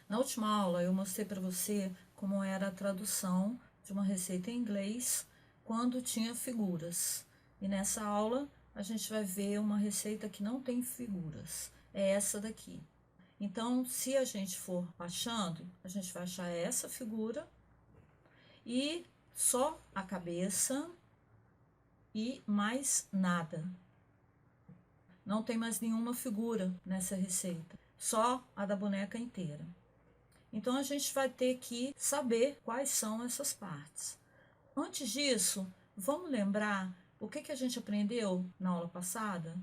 Na última aula eu mostrei para você como era a tradução de uma receita em inglês quando tinha figuras. E nessa aula a gente vai ver uma receita que não tem figuras. É essa daqui. Então, se a gente for achando, a gente vai achar essa figura e só a cabeça e mais nada. Não tem mais nenhuma figura nessa receita, só a da boneca inteira. Então a gente vai ter que saber quais são essas partes. Antes disso, vamos lembrar o que a gente aprendeu na aula passada?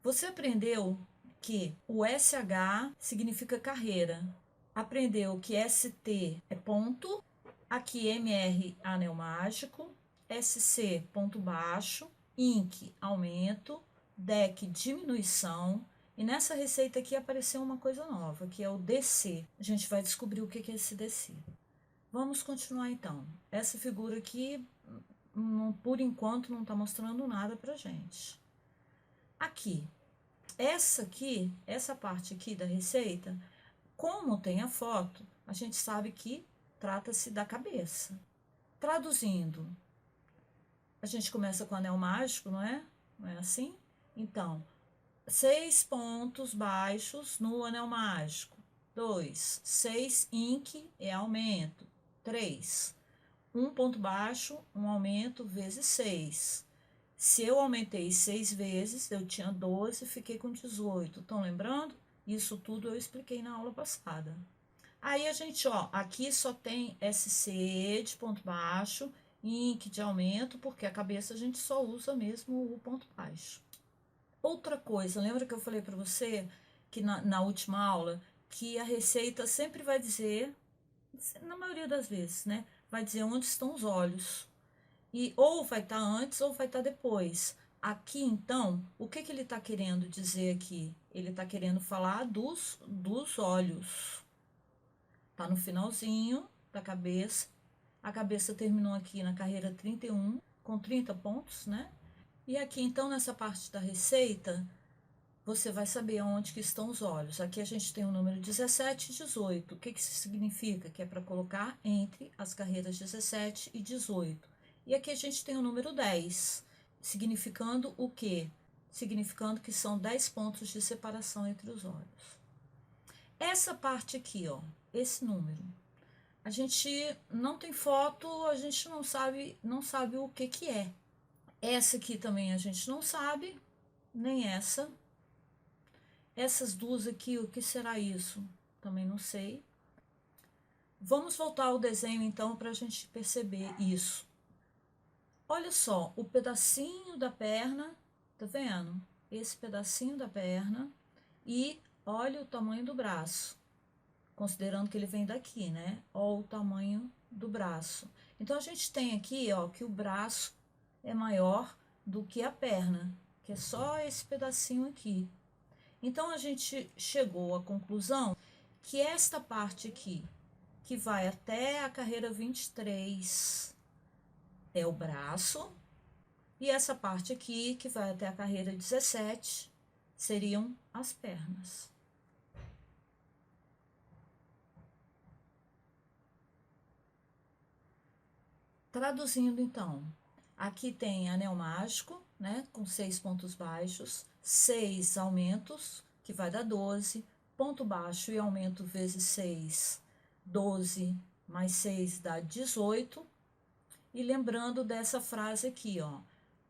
Você aprendeu que o SH significa carreira. Aprendeu que ST é ponto, aqui MR anel mágico, SC ponto baixo, INC aumento, DEC diminuição. E nessa receita aqui apareceu uma coisa nova, que é o DC. A gente vai descobrir o que é esse DC. Vamos continuar então. Essa figura aqui, por enquanto, não está mostrando nada pra gente. Aqui, essa parte aqui da receita, como tem a foto, a gente sabe que trata-se da cabeça. Traduzindo, a gente começa com anel mágico, não é? Não é assim? Então, 6 pontos baixos no anel mágico. 2, 6 INC é aumento. 3, 1 ponto baixo, um aumento vezes 6. Se eu aumentei 6 vezes, eu tinha 12, fiquei com 18. Estão lembrando? Isso tudo eu expliquei na aula passada. Aí a gente, ó, aqui só tem SC de ponto baixo, INC de aumento, porque a cabeça a gente só usa mesmo o ponto baixo. Outra coisa, lembra que eu falei para você que na última aula que a receita sempre vai dizer, na maioria das vezes, né? Vai dizer onde estão os olhos. E ou vai estar antes ou vai estar depois. Aqui, então, o que ele está querendo dizer aqui? Ele está querendo falar dos olhos. Tá no finalzinho da cabeça. A cabeça terminou aqui na carreira 31, com 30 pontos, né? E aqui, então, nessa parte da receita, você vai saber onde que estão os olhos. Aqui a gente tem o número 17 e 18. O que isso significa? Que é para colocar entre as carreiras 17 e 18. E aqui a gente tem o número 10, significando o quê? Significando que são 10 pontos de separação entre os olhos. Essa parte aqui, ó, esse número, a gente não tem foto, a gente não sabe o que é. Essa aqui também a gente não sabe, nem essa. Essas duas aqui, o que será isso? Também não sei. Vamos voltar ao desenho então para a gente perceber isso. Olha só, o pedacinho da perna, tá vendo? Esse pedacinho da perna e olha o tamanho do braço, considerando que ele vem daqui, né? Olha o tamanho do braço. Então a gente tem aqui, ó, que o braço é maior do que a perna, que é só esse pedacinho aqui. Então a gente chegou à conclusão que esta parte aqui, que vai até a carreira 23, é o braço, e essa parte aqui, que vai até a carreira 17, seriam as pernas. Traduzindo então, aqui tem anel mágico, né, com 6 pontos baixos, 6 aumentos, que vai dar 12, ponto baixo e aumento vezes 6, 12 mais 6 dá 18. E lembrando dessa frase aqui, ó,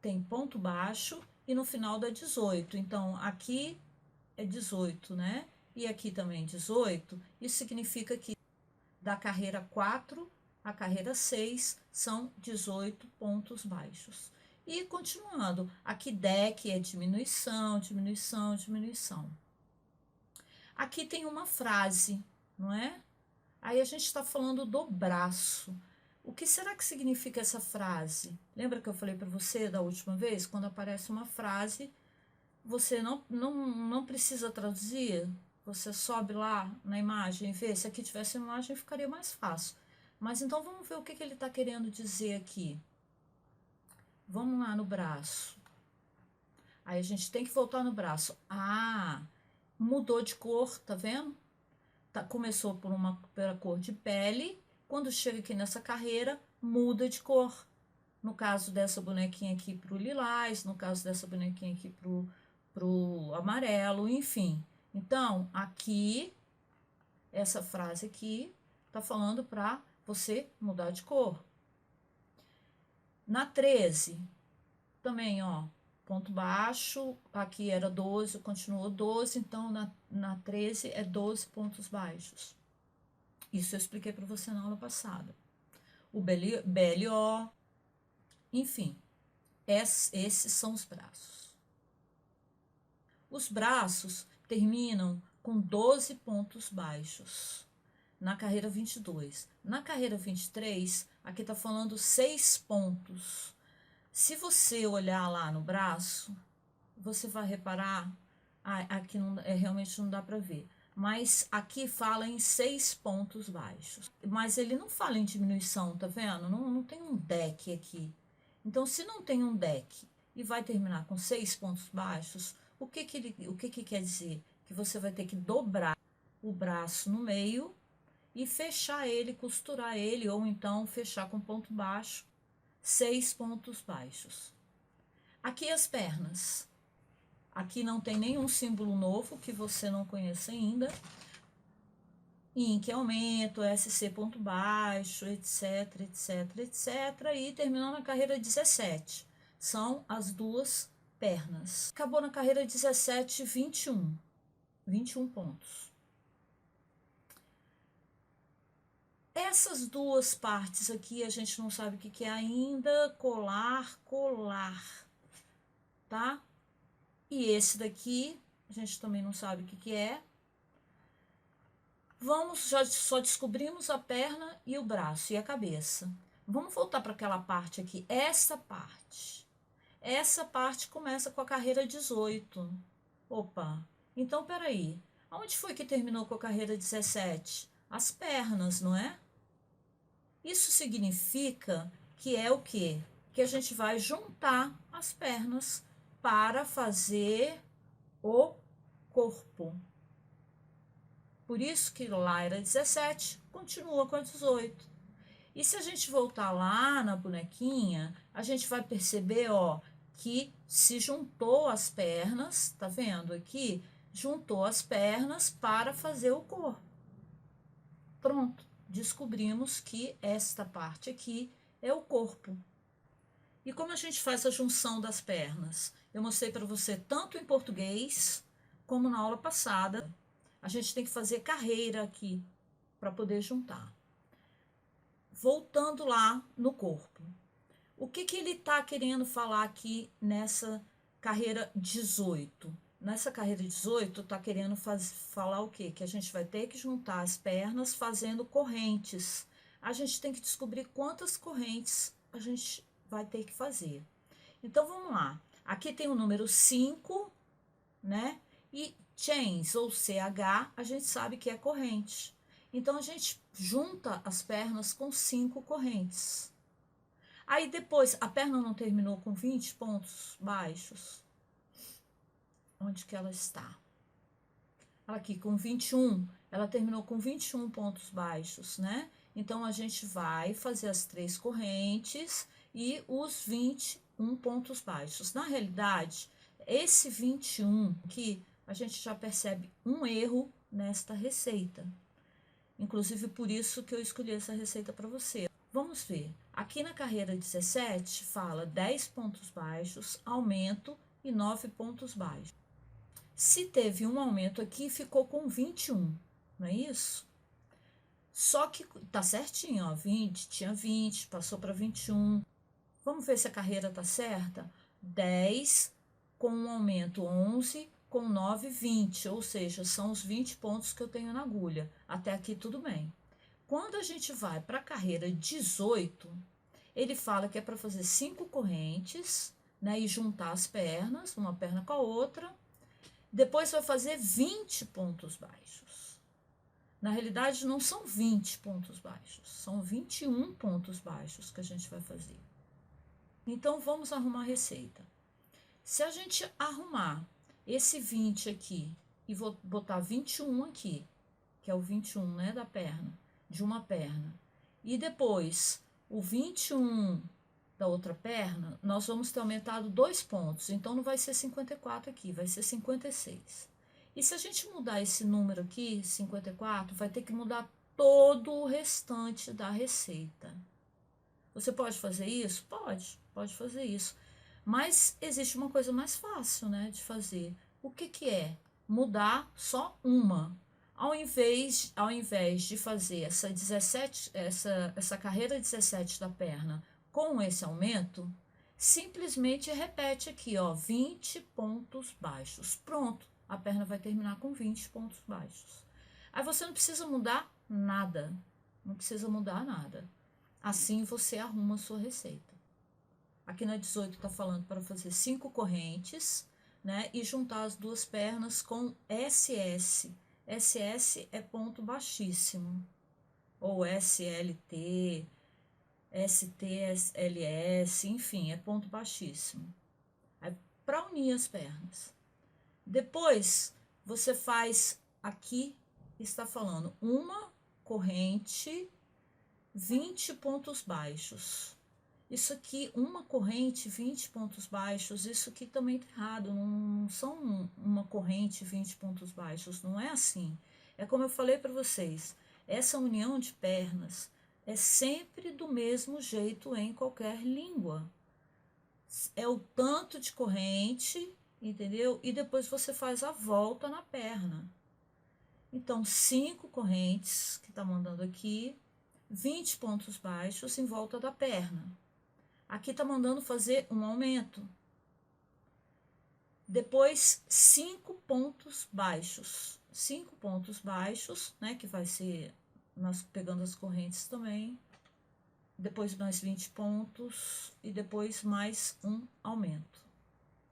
tem ponto baixo e no final dá 18. Então, aqui é 18, né? E aqui também 18. Isso significa que da carreira 4 à carreira 6 são 18 pontos baixos. E continuando, aqui DEC é diminuição, diminuição, diminuição. Aqui tem uma frase, não é? Aí a gente está falando do braço. O que será que significa essa frase? Lembra que eu falei para você da última vez? Quando aparece uma frase, você não precisa traduzir, você sobe lá na imagem e vê. Se aqui tivesse uma imagem, ficaria mais fácil. Mas então vamos ver o que ele está querendo dizer aqui. Vamos lá no braço. Aí a gente tem que voltar no braço. Ah, mudou de cor, tá vendo? começou pela cor de pele, quando chega aqui nessa carreira, muda de cor. No caso dessa bonequinha aqui pro lilás, no caso dessa bonequinha aqui pro amarelo, enfim. Então, aqui, essa frase aqui, tá falando para você mudar de cor. Na 13, também, ó, ponto baixo, aqui era 12, continuou 12, então na 13 é 12 pontos baixos. Isso eu expliquei para você na aula passada. O BLO, enfim, esses são os braços. Os braços terminam com 12 pontos baixos na carreira 22. Na carreira 23, aqui está falando 6 pontos. Se você olhar lá no braço, você vai reparar, aqui não, realmente não dá para ver, mas aqui fala em 6 pontos baixos. Mas ele não fala em diminuição, tá vendo? Não tem um deck aqui. Então, se não tem um deck e vai terminar com 6 pontos baixos, o que quer dizer? Que você vai ter que dobrar o braço no meio e fechar ele, costurar ele, ou então fechar com ponto baixo, 6 pontos baixos. Aqui as pernas. Aqui não tem nenhum símbolo novo que você não conheça ainda. INC aumento, SC ponto baixo, etc, etc, etc. E terminou na carreira 17. São as duas pernas. Acabou na carreira 17, 21. 21 pontos. Essas duas partes aqui a gente não sabe o que é ainda. Colar, tá? E esse daqui a gente também não sabe o que é. Só descobrimos a perna e o braço e a cabeça. Vamos voltar para aquela parte aqui. Essa parte começa com a carreira 18. Opa, então peraí. Aonde foi que terminou com a carreira 17? As pernas, não é? Isso significa que é o quê? Que a gente vai juntar as pernas para fazer o corpo. Por isso que lá era 17, continua com a 18. E se a gente voltar lá na bonequinha, a gente vai perceber, ó, que se juntou as pernas, tá vendo aqui? Juntou as pernas para fazer o corpo. Pronto, descobrimos que esta parte aqui é o corpo. E como a gente faz a junção das pernas? Eu mostrei para você tanto em português como na aula passada. A gente tem que fazer carreira aqui para poder juntar. Voltando lá no corpo. O que ele está querendo falar aqui nessa carreira 18? Nessa carreira 18, está querendo falar o quê? Que a gente vai ter que juntar as pernas fazendo correntes. A gente tem que descobrir quantas correntes a gente vai ter que fazer. Então, vamos lá. Aqui tem o número 5, né? E chains, ou CH, a gente sabe que é corrente. Então, a gente junta as pernas com 5 correntes. Aí, depois, a perna não terminou com 20 pontos baixos? Onde que ela está? Aqui, com 21, ela terminou com 21 pontos baixos, né? Então, a gente vai fazer as 3 correntes e os 21 pontos baixos. Na realidade, esse 21 aqui, a gente já percebe um erro nesta receita. Inclusive, por isso que eu escolhi essa receita para você. Vamos ver. Aqui na carreira 17, fala 10 pontos baixos, aumento e 9 pontos baixos. Se teve um aumento aqui, ficou com 21, não é isso? Só que tá certinho, ó, 20, tinha 20, passou para 21. Vamos ver se a carreira tá certa? 10 com um aumento 11, com 9, 20, ou seja, são os 20 pontos que eu tenho na agulha. Até aqui tudo bem. Quando a gente vai para a carreira 18, ele fala que é para fazer 5 correntes, né, e juntar as pernas, uma perna com a outra. Depois vai fazer 20 pontos baixos. Na realidade, não são 20 pontos baixos, são 21 pontos baixos que a gente vai fazer. Então, vamos arrumar a receita. Se a gente arrumar esse 20 aqui e vou botar 21 aqui, que é o 21, né, da perna, de uma perna. E depois, o 21 da outra perna, nós vamos ter aumentado 2 pontos. Então, não vai ser 54 aqui, vai ser 56. E se a gente mudar esse número aqui, 54, vai ter que mudar todo o restante da receita. Você pode fazer isso? Pode fazer isso. Mas existe uma coisa mais fácil, né, de fazer. O que é? Mudar só uma. Ao invés de fazer essa carreira 17 da perna com esse aumento, simplesmente repete aqui, ó, 20 pontos baixos. Pronto, a perna vai terminar com 20 pontos baixos. Aí você não precisa mudar nada. Não precisa mudar nada. Assim você arruma a sua receita. Aqui na 18 está falando para fazer 5 correntes, né? E juntar as duas pernas com SS. SS é ponto baixíssimo. Ou SLT, STLS, enfim, é ponto baixíssimo. Para unir as pernas. Depois, você faz aqui, está falando uma corrente, 20 pontos baixos. Isso aqui, uma corrente, 20 pontos baixos, isso aqui também tá errado, não são uma corrente, 20 pontos baixos, não é assim. É como eu falei para vocês, essa união de pernas é sempre do mesmo jeito em qualquer língua. É o tanto de corrente, entendeu? E depois você faz a volta na perna. Então, 5 correntes, que tá mandando aqui, 20 pontos baixos em volta da perna. Aqui tá mandando fazer um aumento. Depois, 5 pontos baixos. 5 pontos baixos, né? Que vai ser pegando as correntes também. Depois mais 20 pontos. E depois mais um aumento.